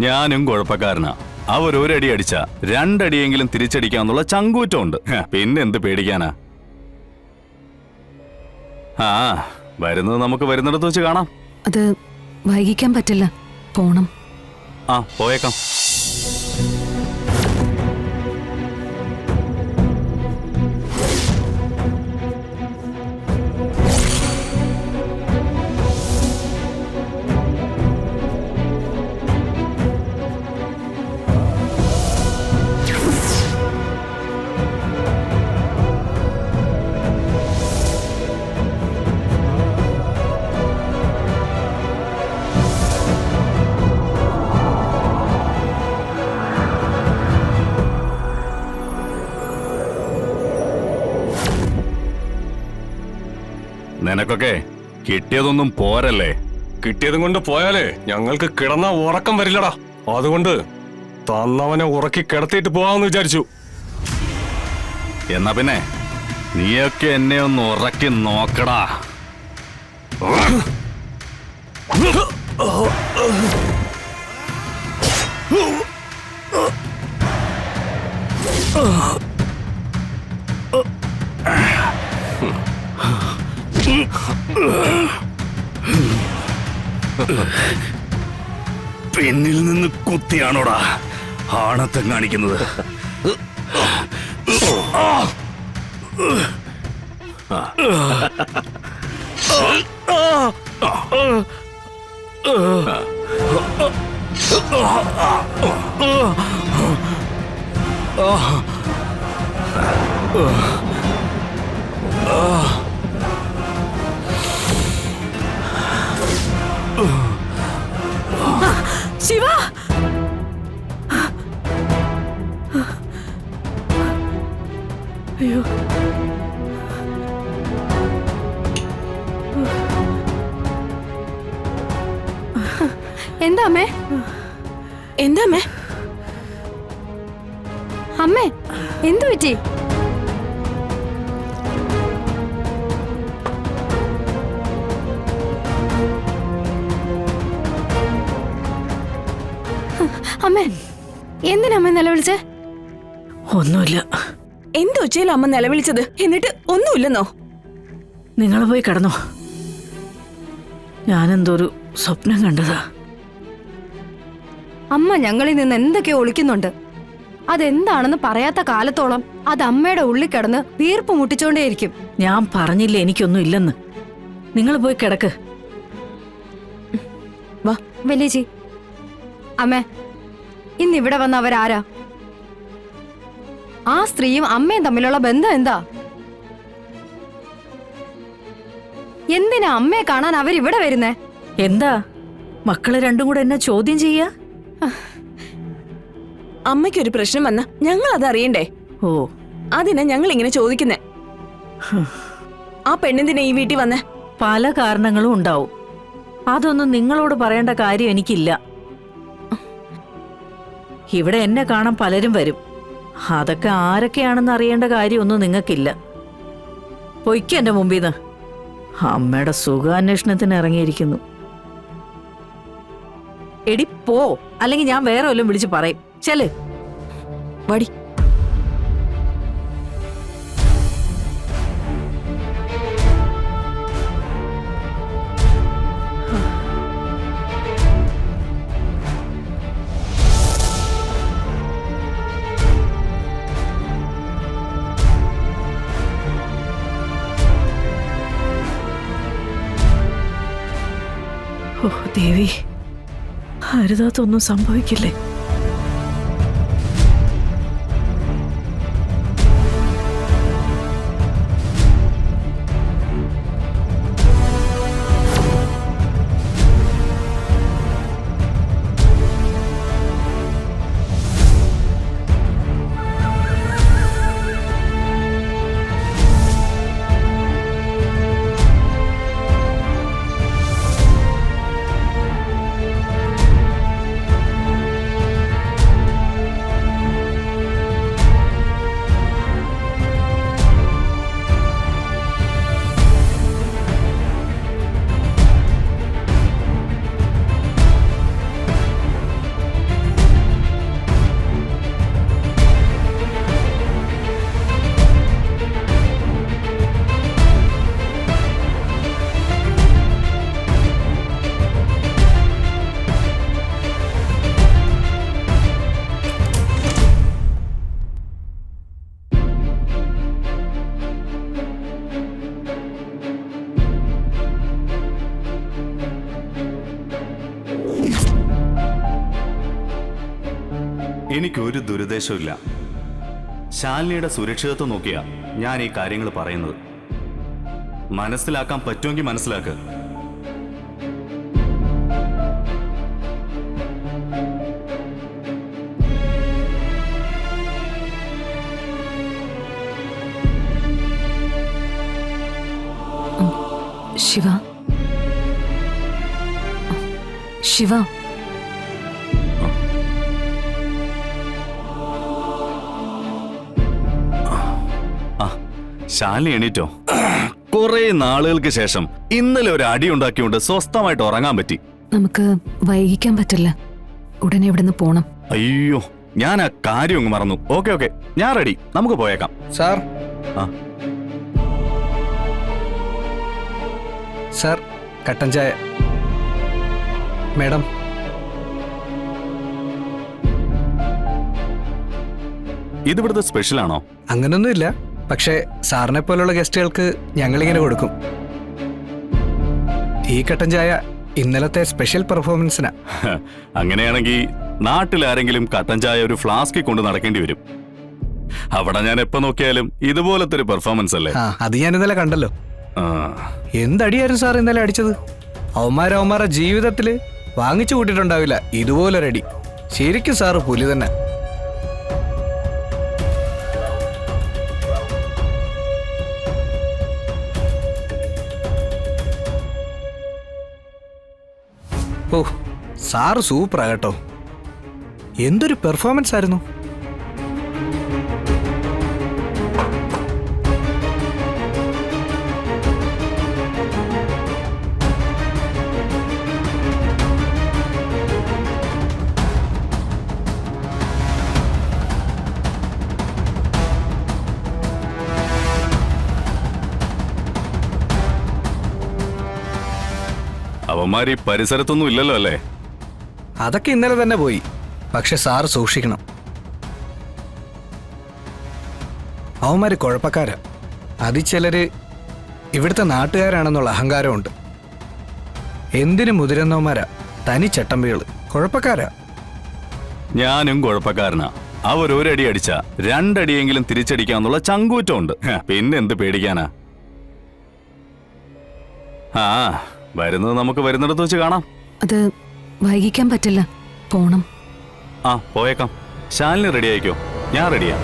ഞാനും കുഴപ്പക്കാരനാ. അവരൊരടി അടിച്ച രണ്ടടിയെങ്കിലും തിരിച്ചടിക്കാന്നുള്ള ചങ്കൂറ്റമുണ്ട്. പിന്നെന്ത് പേടിക്കാനാ? ആ, വരുന്നത് നമുക്ക് വരുന്നിടത്ത് വെച്ച് കാണാം. അത് വൈകിക്കാൻ പറ്റില്ല, പോണം. ആ, പോയേക്കാം. നിനക്കൊക്കെ കിട്ടിയതൊന്നും പോരല്ലേ? കിട്ടിയതും കൊണ്ട് പോയാലേ ഞങ്ങൾക്ക് കിടന്ന ഉറക്കം വരില്ലടാ. അതുകൊണ്ട് തന്നവനെ ഉറക്കി കിടത്തിയിട്ട് പോവാന്ന് വിചാരിച്ചു. എന്നാ പിന്നെ നീയൊക്കെ എന്നെ ഒന്ന് ഉറക്കി നോക്കടാ. പിന്നിൽ നിന്ന് കുത്തിയാണോടാ ആണത്തം കാണിക്കുന്നത്? ശിവ, അയ്യോ, എന്താ അമ്മേ? എന്താ അമ്മേ? അമ്മേ, എന്തു പറ്റി? അമ്മേ, എന്തിനാ അമ്മ നിലവിളിച്ചേ? ഒന്നുമില്ല. എന്ത് ഉച്ചയിലും അമ്മ നിലവിളിച്ചത്? എന്നിട്ട് ഒന്നുമില്ലെന്നോ? നിങ്ങൾ പോയി കിടന്നോ. ഞാനെന്തോരു സ്വപ്നം കണ്ടതാ. അമ്മ ഞങ്ങളിൽ നിന്ന് എന്തൊക്കെയോ ഒളിക്കുന്നുണ്ട്. അതെന്താണെന്ന് പറയാത്ത കാലത്തോളം അത് അമ്മയുടെ ഉള്ളിൽ കിടന്ന് വീർപ്പ് മുട്ടിച്ചോണ്ടേയിരിക്കും. ഞാൻ പറഞ്ഞില്ലേ എനിക്കൊന്നും ഇല്ലെന്ന്. നിങ്ങൾ പോയി കിടക്ക്. വാ വലിയച്ചി. അമ്മേ, ഇന്നിവിടെ വന്ന അവരാരാ? ആ സ്ത്രീയും അമ്മയും തമ്മിലുള്ള ബന്ധം എന്താ? എന്തിനാ അമ്മയെ കാണാൻ അവരിവിടെ വരുന്നേ? എന്താ മക്കള് രണ്ടും കൂടെ എന്നെ ചോദ്യം ചെയ്യാ? അമ്മയ്ക്കൊരു പ്രശ്നം വന്ന ഞങ്ങൾ അത് അറിയണ്ടേ? ഓ, അതിനാ ഞങ്ങൾ ഇങ്ങനെ ചോദിക്കുന്നേ. ആ പെണ്ണെന്തിനാ ഈ വീട്ടിൽ വന്നേ? പല കാരണങ്ങളും ഉണ്ടാവും. അതൊന്നും നിങ്ങളോട് പറയേണ്ട കാര്യം എനിക്കില്ല. ഇവിടെ എന്നെ കാണാൻ പലരും വരും. അതൊക്കെ ആരൊക്കെയാണെന്ന് അറിയേണ്ട കാര്യമൊന്നും നിങ്ങൾക്കില്ല. പൊയ്ക്ക് എന്റെ മുമ്പിന്ന്. അമ്മയുടെ സുഖാന്വേഷണത്തിന് ഇറങ്ങിയിരിക്കുന്നു. എടി പോ, അല്ലെങ്കിൽ ഞാൻ വേറെ വല്ലതും വിളിച്ച് പറയും. ചെല് വടി. ഓ ദേവി, അരുതാത്തൊന്നും സംഭവിക്കില്ലേ? എനിക്കൊരു ദുരുദ്ദേശമില്ല. ശാലിനിയുടെ സുരക്ഷിതത്വം നോക്കിയാ ഞാൻ ഈ കാര്യങ്ങൾ പറയുന്നത്. മനസ്സിലാക്കാൻ പറ്റുമെങ്കിൽ മനസ്സിലാക്ക്. ശിവ, ശിവ, ശാലിനി എണീറ്റോ? കുറെ നാളുകൾക്ക് ശേഷം ഇന്നലെ ഒരു അടി ഉണ്ടാക്കിയോണ്ട് സ്വസ്ഥമായിട്ട് ഉറങ്ങാൻ പറ്റി. നമുക്ക് വൈകിക്കാൻ പറ്റില്ല. ഉടനെ ഇവിടുന്ന് പോണം. അയ്യോ, ഞാൻ ആ കാര്യം അങ്ങ് മറന്നു. ഓക്കെ ഓക്കെ, ഞാൻ റെഡി. നമുക്ക് പോയേക്കാം. സാർ. ആ, സാർ, കട്ടൻ ചായ. മേഡം. ഇതിവിടുത്തെ സ്പെഷ്യൽ ആണോ? അങ്ങനൊന്നുമില്ല, പക്ഷേ സാറിനെ പോലുള്ള ഗസ്റ്റുകൾക്ക് ഞങ്ങളിങ്ങനെ കൊടുക്കും. ഈ കട്ടൻ ചായ ഇന്നലത്തെ സ്പെഷ്യൽ പെർഫോമൻസിനാ. അങ്ങനെയാണെങ്കിൽ നാട്ടിലാരെങ്കിലും കട്ടൻ ചായ ഒരു ഫ്ലാസ്കിൽ കൊണ്ട് നടക്കേണ്ടി വരും. അവിടെ ഞാൻ എപ്പോ നോക്കിയാലും ഇതുപോലത്തെ ഒരു പെർഫോമൻസ് അല്ലേ? ആ, അത് ഞാൻ ഇന്നലെ കണ്ടല്ലോ. ആ, എന്തടിയായിരുന്നു സാർ ഇന്നലെ അടിച്ചത്? അവന്മാരെ ജീവിതത്തില് വാങ്ങിച്ചു കൂട്ടിയിട്ടുണ്ടാവില്ല ഇതുപോലൊരടി. ശരിക്കും സാറ് പുലി തന്നെ. ഓ, സാറ് സൂപ്പറാ കേട്ടോ. എന്തൊരു പെർഫോമൻസ് ആയിരുന്നു. അവന്മാര് ഈ പരിസരത്തൊന്നും ഇല്ലല്ലോ അല്ലേ? അതൊക്കെ ഇന്നലെ തന്നെ പോയി. പക്ഷെ സാറ് സൂക്ഷിക്കണം. അവന്മാര് കുഴപ്പക്കാരാ. അതിൽ ചിലര് ഇവിടുത്തെ നാട്ടുകാരാണെന്നുള്ള അഹങ്കാരമുണ്ട്. എന്തിനു മുതിരുന്നവന്മാരാ, തനി ചട്ടമ്പികള്, കുഴപ്പക്കാരാ. ഞാനും കുഴപ്പക്കാരനാ. അവരൊരടി അടിച്ച രണ്ടടിയെങ്കിലും തിരിച്ചടിക്കാന്നുള്ള ചങ്കൂറ്റമുണ്ട്. പിന്നെന്ത് പേടിക്കാനാ? ആ, വരുന്നത് നമുക്ക് വരുന്നിടത്ത് വെച്ച് കാണാം. അത് വൈകിക്കാൻ പറ്റില്ല. പോണം. ആ, പോയേക്കാം. ശാലിനി റെഡി ആയിക്കോ, ഞാൻ റെഡിയാ.